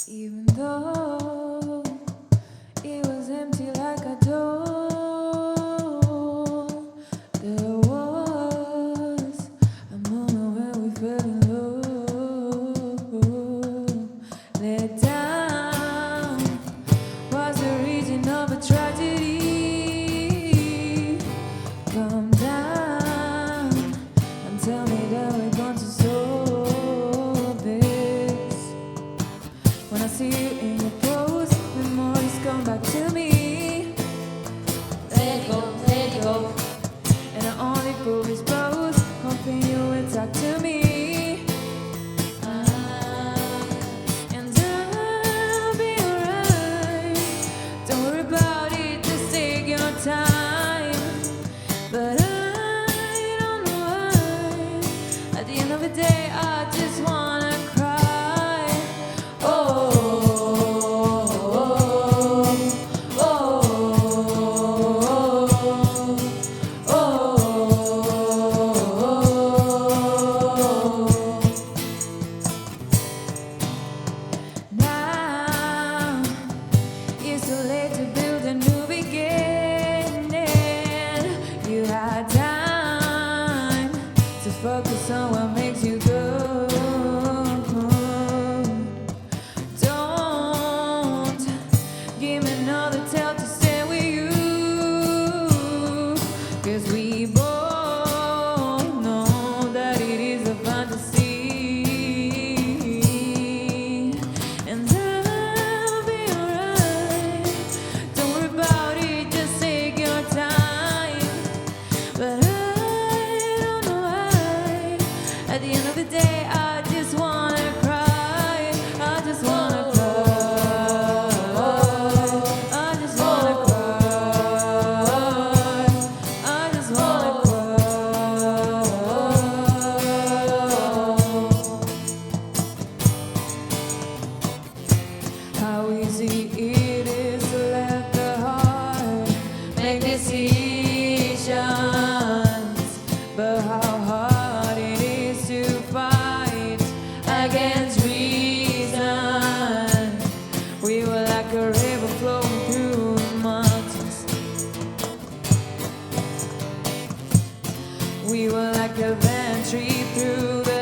Even though it was empty like a door, there was a moment where we fell in love. Let down was the reason of a tragedy. Come down and tell me that we're going to solve this. When I see you in your pose, memories come back to me. Let it go, and I only prove his pose, hoping you will talk to me. And I'll be alright. Don't worry about it, just take your time. But I don't know why. At the end of the day, I just wanna cry. Oh, oh, oh, oh. Now it's too late to build a new beginning. You had time to focus on what makes you good. Don't give me another tale to stay with you, 'cause we both know that it is a fantasy. And I'll be alright. Don't worry about it, just take your time. But I don't know why. At the end of the day, I just wanna cry. I just wanna cry. I just wanna cry. I just wanna cry. How easy it is to let the heart make decisions, but how hard it is to fight against reason. We were like a river flowing through the mountains. We were like a van tree through the